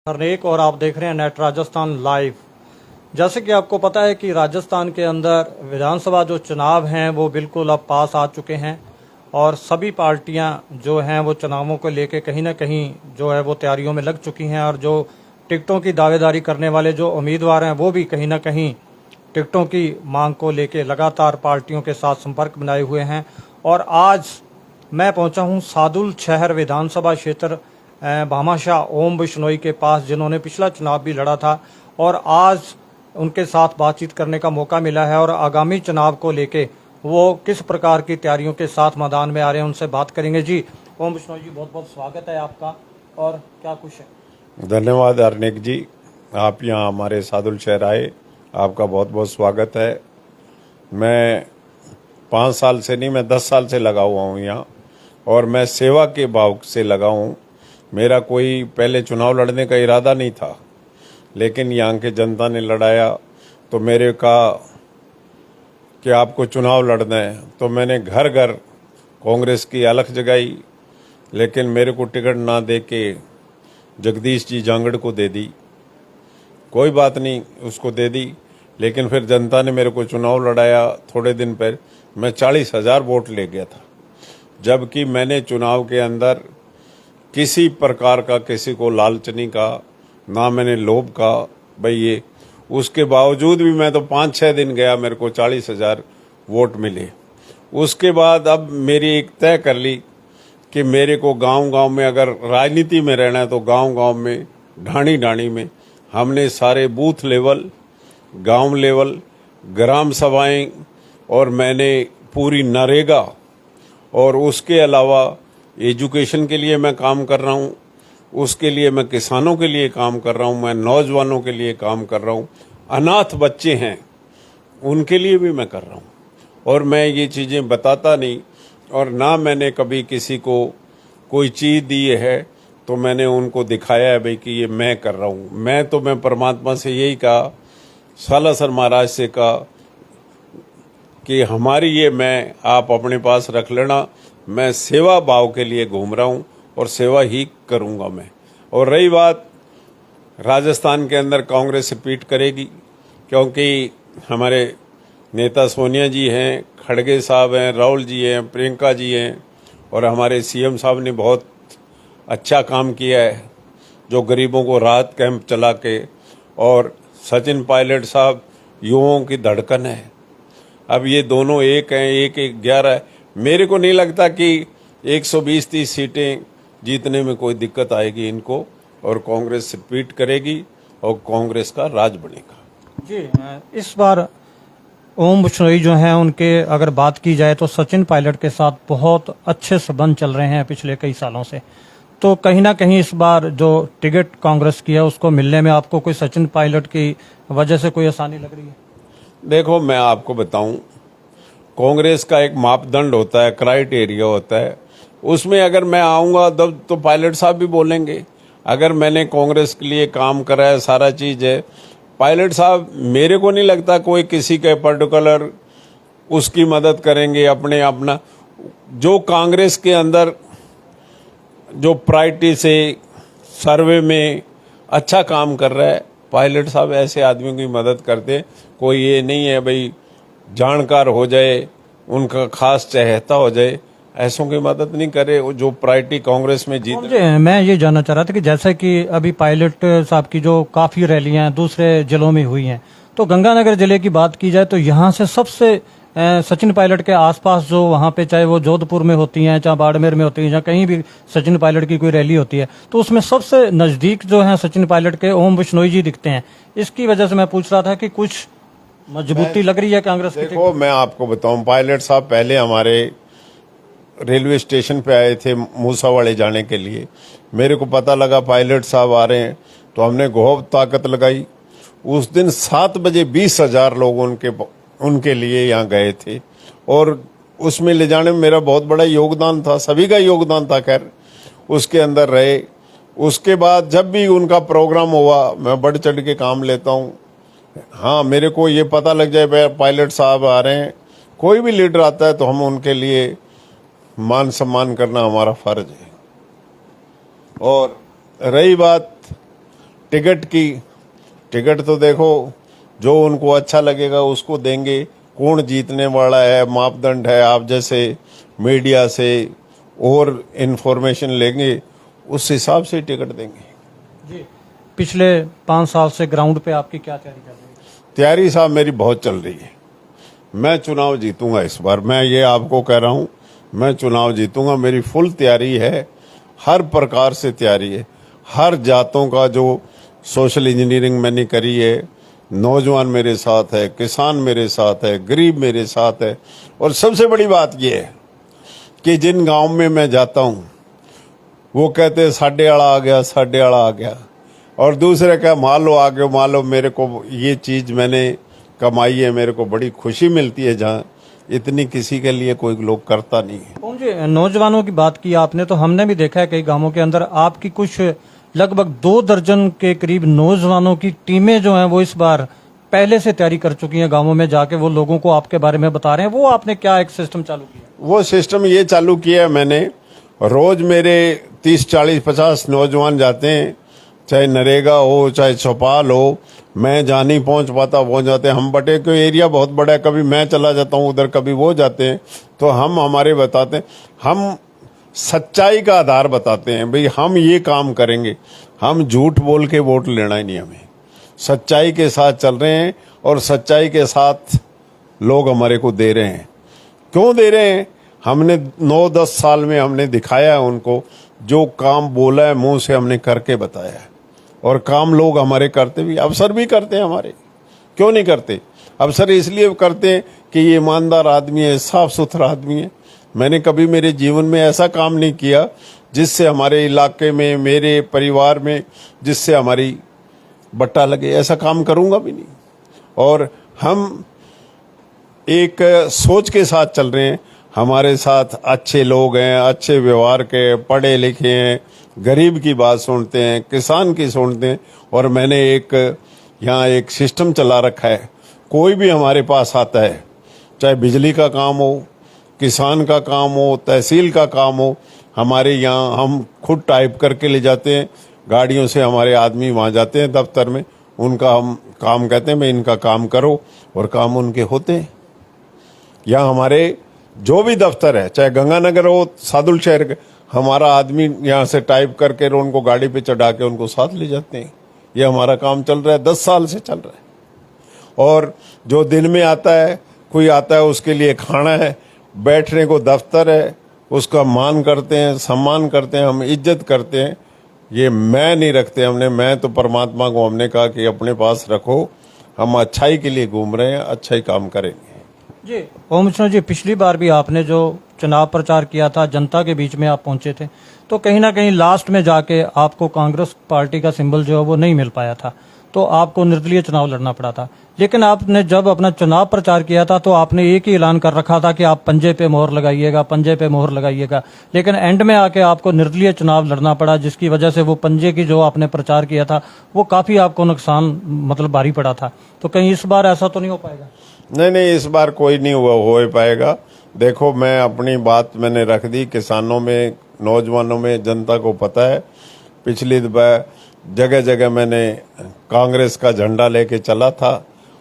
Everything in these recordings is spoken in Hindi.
हरनेक और आप देख रहे हैं नेट राजस्थान लाइव। जैसे कि आपको पता है कि राजस्थान के अंदर विधानसभा जो चुनाव हैं वो बिल्कुल अब पास आ चुके हैं और सभी पार्टियां जो हैं वो चुनावों को लेके कहीं ना कहीं जो है वो तैयारियों में लग चुकी हैं और जो टिकटों की दावेदारी करने वाले जो उम्मीदवार हैं वो भी कहीं ना कहीं टिकटों की मांग को लेके लगातार पार्टियों के साथ संपर्क बनाए हुए हैं। और आज मैं पहुंचा हूं सादुल शहर विधानसभा क्षेत्र भामाशाह ओम बिश्नोई के पास, जिन्होंने पिछला चुनाव भी लड़ा था और आज उनके साथ बातचीत करने का मौका मिला है और आगामी चुनाव को लेके वो किस प्रकार की तैयारियों के साथ मैदान में आ रहे हैं उनसे बात करेंगे। जी ओम बिश्नोई जी, बहुत बहुत स्वागत है आपका और क्या कुछ है। धन्यवाद हरनेक जी, आप यहाँ हमारे सादुल शहर आए, आपका बहुत बहुत स्वागत है। मैं 5 साल से नहीं, मैं 10 साल से लगा हुआ हूँ यहाँ और मैं सेवा के भाव से लगा हूँ। मेरा कोई पहले चुनाव लड़ने का इरादा नहीं था, लेकिन यहाँ के जनता ने लड़ाया तो मेरे कहा कि आपको चुनाव लड़ना है, तो मैंने घर घर कांग्रेस की अलख जगाई, लेकिन मेरे को टिकट ना दे के जगदीश जी जांगड़ को दे दी। कोई बात नहीं, उसको दे दी, लेकिन फिर जनता ने मेरे को चुनाव लड़ाया। थोड़े दिन पर मैं 40,000 वोट ले गया था, जबकि मैंने चुनाव के अंदर किसी प्रकार का किसी को लालच नहीं कहा, ना मैंने लोभ कहा भाई ये। उसके बावजूद भी मैं तो 5-6 दिन गया, मेरे को 40,000 वोट मिले। उसके बाद अब मेरी एक तय कर ली कि मेरे को गांव-गांव में अगर राजनीति में रहना है तो गांव-गांव में, ढाणी-ढाणी में हमने सारे बूथ लेवल, गांव लेवल, ग्राम सभाएं, और मैंने पूरी नरेगा और उसके अलावा एजुकेशन के लिए मैं काम कर रहा हूँ, उसके लिए मैं किसानों के लिए काम कर रहा हूँ, मैं नौजवानों के लिए काम कर रहा हूँ, अनाथ बच्चे हैं उनके लिए भी मैं कर रहा हूँ। और मैं ये चीज़ें बताता नहीं, और ना मैंने कभी किसी को कोई चीज़ दी है तो मैंने उनको दिखाया है भाई कि ये मैं कर रहा हूँ। मैं परमात्मा से यही कहा, सालासर महाराज से कहा कि हमारी ये मैं आप अपने पास रख लेना, मैं सेवा भाव के लिए घूम रहा हूँ और सेवा ही करूँगा मैं। और रही बात राजस्थान के अंदर, कांग्रेस रिपीट करेगी, क्योंकि हमारे नेता सोनिया जी हैं, खड़गे साहब हैं, राहुल जी हैं, प्रियंका जी हैं, और हमारे सीएम साहब ने बहुत अच्छा काम किया है जो गरीबों को राहत कैंप चला के, और सचिन पायलट साहब युवाओं की धड़कन है। अब ये दोनों एक हैं, 1-11 है। मेरे को नहीं लगता कि 120-130 सीटें जीतने में कोई दिक्कत आएगी इनको, और कांग्रेस रिपीट करेगी और कांग्रेस का राज बनेगा। जी, इस बार ओम बिश्नोई जो हैं उनके अगर बात की जाए तो सचिन पायलट के साथ बहुत अच्छे संबंध चल रहे हैं पिछले कई सालों से, तो कहीं ना कहीं इस बार जो टिकट कांग्रेस की है उसको मिलने में आपको कोई सचिन पायलट की वजह से कोई आसानी लग रही है। देखो, मैं आपको बताऊं, कांग्रेस का एक मापदंड होता है, क्राइटेरिया होता है, उसमें अगर मैं आऊंगा तो पायलट साहब भी बोलेंगे। अगर मैंने कांग्रेस के लिए काम करा है, सारा चीज़ है, पायलट साहब मेरे को नहीं लगता कोई किसी के पर्टिकुलर उसकी मदद करेंगे। अपना जो कांग्रेस के अंदर जो प्रायोरिटी से सर्वे में अच्छा काम कर रहा है, पायलट साहब ऐसे आदमियों की मदद करते। कोई ये नहीं है भाई जानकार हो जाए, उनका खास चहेता हो जाए, ऐसों की मदद नहीं करे जो प्रायोरिटी कांग्रेस में जीत। मैं ये जानना चाह रहा था कि जैसे कि अभी पायलट साहब की जो काफी रैलियां दूसरे जिलों में हुई हैं, तो गंगानगर जिले की बात की जाए तो यहाँ से सबसे सचिन पायलट के आसपास जो वहाँ पे, चाहे वो जोधपुर में होती हैं, चाहे बाड़मेर में होती हैं, चाहे कहीं भी सचिन पायलट की कोई रैली होती है, तो उसमें सबसे नजदीक जो है सचिन पायलट के ओम बिश्नोई जी दिखते हैं। इसकी वजह से मैं पूछ रहा था कि कुछ मजबूती लग रही है कांग्रेस की। देखो, मैं आपको बताऊं, पायलट साहब पहले हमारे रेलवे स्टेशन पे आए थे मूसावाड़े जाने के लिए। मेरे को पता लगा पायलट साहब आ रहे हैं, तो हमने बहुत ताकत लगाई। उस दिन 7 बजे 20,000 लोग उनके लिए यहाँ गए थे, और उसमें ले जाने में मेरा बहुत बड़ा योगदान था, सभी का योगदान था। खैर, उसके अंदर रहे। उसके बाद जब भी उनका प्रोग्राम हुआ, मैं बढ़ चढ़ के काम लेता हूँ। हाँ, मेरे को ये पता लग जाए पायलट साहब आ रहे हैं, कोई भी लीडर आता है तो हम उनके लिए मान सम्मान करना हमारा फर्ज है। और रही बात टिकट तो देखो जो उनको अच्छा लगेगा उसको देंगे। कौन जीतने वाला है मापदंड है, आप जैसे मीडिया से और इन्फॉर्मेशन लेंगे उस हिसाब से टिकट देंगे। जी, पिछले 5 साल से ग्राउंड पे आपकी क्या तैयारी चल रही है? तैयारी साहब मेरी बहुत चल रही है। मैं चुनाव जीतूंगा इस बार, मैं ये आपको कह रहा हूं, मैं चुनाव जीतूंगा। मेरी फुल तैयारी है, हर प्रकार से तैयारी है। हर जातों का जो सोशल इंजीनियरिंग मैंने करी है, नौजवान मेरे साथ है, किसान मेरे साथ है, गरीब मेरे साथ है। और सबसे बड़ी बात यह है कि जिन गांव में मैं जाता हूं वो कहते साढ़े आला आ गया, साढ़े आला आ गया, और दूसरे क्या मान लो आ गए, मान लो। मेरे को ये चीज़ मैंने कमाई है, मेरे को बड़ी खुशी मिलती है जहाँ इतनी किसी के लिए कोई लोग करता नहीं है। ओम जी, नौजवानों की बात की आपने, तो हमने भी देखा है कई गांवों के अंदर आपकी कुछ लगभग 2 दर्जन के करीब नौजवानों की टीमें जो हैं वो इस बार पहले से तैयारी कर चुकी हैं। गांवों में जाके वो लोगों को आपके बारे में बता रहे हैं। वो आपने क्या एक सिस्टम चालू किया? वो सिस्टम ये चालू किया है मैंने, रोज मेरे 30, 40, 50 नौजवान जाते हैं, चाहे नरेगा हो चाहे चौपाल हो। मैं जहाँ नहीं पहुँच पाता पहुँच जाते हैं। हम बटे को एरिया बहुत बड़ा है, कभी मैं चला जाता हूँ उधर, कभी वो जाते हैं। तो हम हमारे बताते हैं, हम सच्चाई का आधार बताते हैं। भाई हम ये काम करेंगे, हम झूठ बोल के वोट लेना ही नहीं, हमें सच्चाई के साथ चल रहे हैं और सच्चाई के साथ लोग हमारे को दे रहे हैं। क्यों दे रहे हैं? हमने 9-10 साल में हमने दिखाया है उनको, जो काम बोला है मुंह से हमने करके बताया है। और काम लोग हमारे करते भी, अफसर भी करते हैं हमारे। क्यों नहीं करते? अफसर इसलिए करते हैं कि ये ईमानदार आदमी है, साफ सुथरा आदमी है। मैंने कभी मेरे जीवन में ऐसा काम नहीं किया जिससे हमारे इलाके में, मेरे परिवार में, जिससे हमारी बट्टा लगे। ऐसा काम करूंगा भी नहीं। और हम एक सोच के साथ चल रहे हैं। हमारे साथ अच्छे लोग हैं, अच्छे व्यवहार के, पढ़े लिखे हैं, गरीब की बात सुनते हैं, किसान की सुनते हैं। और मैंने यहाँ एक सिस्टम चला रखा है। कोई भी हमारे पास आता है, चाहे बिजली का काम हो, किसान का काम हो, तहसील का काम हो, हमारे यहाँ हम खुद टाइप करके ले जाते हैं। गाड़ियों से हमारे आदमी वहाँ जाते हैं दफ्तर में, उनका हम काम कहते हैं, मैं इनका काम करो, और काम उनके होते हैं। यहाँ हमारे जो भी दफ्तर है, चाहे गंगानगर हो, सादुल शहर के, हमारा आदमी यहाँ से टाइप करके उनको गाड़ी पे चढ़ा के उनको साथ ले जाते हैं। ये हमारा काम चल रहा है, 10 साल से चल रहा है। और जो दिन में आता है, कोई आता है, उसके लिए खाना है, बैठने को दफ्तर है, उसका मान करते हैं, सम्मान करते हैं, हम इज्जत करते हैं। ये मैं नहीं रखते हमने, मैं तो परमात्मा को हमने कहा कि अपने पास रखो, हम अच्छाई के लिए घूम रहे हैं, अच्छा ही काम करेंगे। जी, ओम विष्णु जी, पिछली बार भी आपने जो चुनाव प्रचार किया था, जनता के बीच में आप पहुंचे थे, तो कहीं ना कहीं लास्ट में जाके आपको कांग्रेस पार्टी का सिंबल जो है वो नहीं मिल पाया था, तो आपको निर्दलीय चुनाव लड़ना पड़ा था। लेकिन आपने जब अपना चुनाव प्रचार किया था तो आपने एक ही ऐलान कर रखा था कि आप पंजे पे मोहर लगाइएगा, पंजे पे मोहर लगाइएगा। लेकिन एंड में आके आपको निर्दलीय चुनाव लड़ना पड़ा, जिसकी वजह से वो पंजे की जो आपने प्रचार किया था वो काफी आपको नुकसान मतलब भारी पड़ा था। तो कहीं इस बार ऐसा तो नहीं हो पाएगा? नहीं, इस बार कोई नहीं हो पाएगा। देखो, मैं अपनी बात मैंने रख दी। किसानों में, नौजवानों में, जनता को पता है। पिछली बार जगह जगह मैंने कांग्रेस का झंडा लेके चला था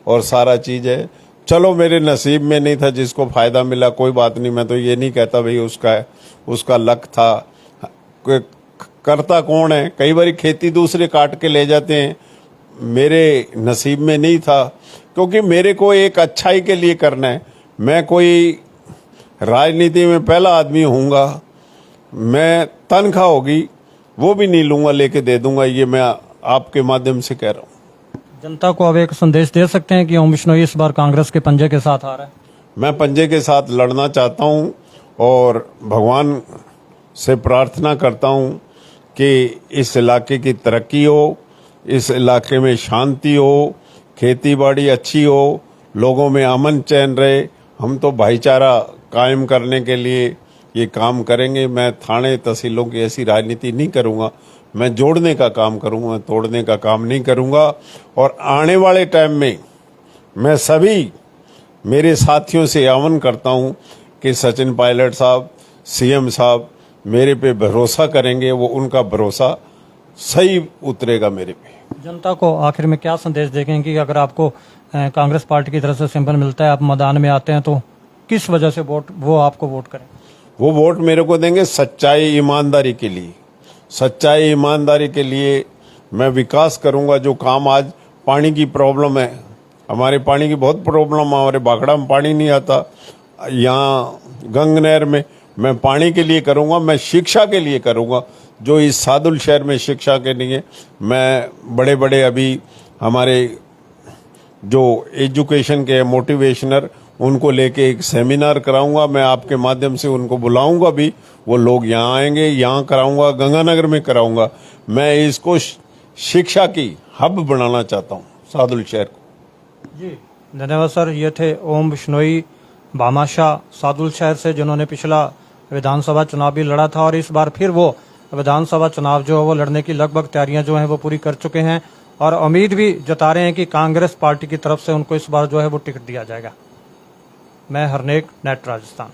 और सारा चीज है। चलो, मेरे नसीब में नहीं था, जिसको फायदा मिला कोई बात नहीं। मैं तो ये नहीं कहता भाई उसका लक था। करता कौन है? कई बार खेती दूसरे काट के ले जाते हैं, मेरे नसीब में नहीं था, क्योंकि मेरे को एक अच्छाई के लिए करना है। मैं कोई राजनीति में पहला आदमी हूँगा, मैं तनख्वाह होगी वो भी नहीं लूंगा, लेके दे दूंगा। ये मैं आपके माध्यम से कह रहा हूँ। जनता को अब एक संदेश दे सकते हैं कि ओम विष्णु इस बार कांग्रेस के पंजे के साथ आ रहा है? मैं पंजे के साथ लड़ना चाहता हूँ और भगवान से प्रार्थना करता हूँ कि इस इलाके की तरक्की हो, इस इलाके में शांति हो, खेती बाड़ी अच्छी हो, लोगों में अमन चैन रहे। हम तो भाईचारा कायम करने के लिए ये काम करेंगे। मैं थाने तहसीलों की ऐसी राजनीति नहीं करूँगा, मैं जोड़ने का काम करूँगा, तोड़ने का काम नहीं करूँगा। और आने वाले टाइम में मैं सभी मेरे साथियों से आह्वान करता हूँ कि सचिन पायलट साहब, सीएम साहब मेरे पे भरोसा करेंगे, वो उनका भरोसा सही उतरेगा मेरे पे। जनता को आखिर में क्या संदेश देंगे कि अगर आपको कांग्रेस पार्टी की तरफ से सिंबल मिलता है, आप मैदान में आते हैं, तो किस वजह से वो आपको वोट करें? वो वोट मेरे को देंगे सच्चाई ईमानदारी के लिए। सच्चाई ईमानदारी के लिए मैं विकास करूंगा। जो काम आज पानी की प्रॉब्लम है, हमारे पानी की बहुत प्रॉब्लम है, हमारे बाखड़ा में पानी नहीं आता, यहाँ गंगनहर में मैं पानी के लिए करूंगा। मैं शिक्षा के लिए करूंगा, जो इस सादुल शहर में शिक्षा के लिए मैं बड़े बड़े अभी हमारे जो एजुकेशन के मोटिवेशनर, उनको लेके एक सेमिनार कराऊंगा। मैं आपके माध्यम से उनको बुलाऊंगा भी, वो लोग यहाँ आएंगे, यहाँ कराऊंगा, गंगानगर में कराऊंगा। मैं इसको शिक्षा की हब बनाना चाहता हूँ सादुल शहर को। जी धन्यवाद सर। ये थे ओम बिश्नोई भामाशाह सादुल शहर से, जिन्होंने पिछला विधानसभा चुनाव भी लड़ा था और इस बार फिर वो विधानसभा चुनाव जो है वो लड़ने की लगभग तैयारियां जो हैं वो पूरी कर चुके हैं और उम्मीद भी जता रहे हैं कि कांग्रेस पार्टी की तरफ से उनको इस बार जो है वो टिकट दिया जाएगा। मैं हरनेक, नेट राजस्थान।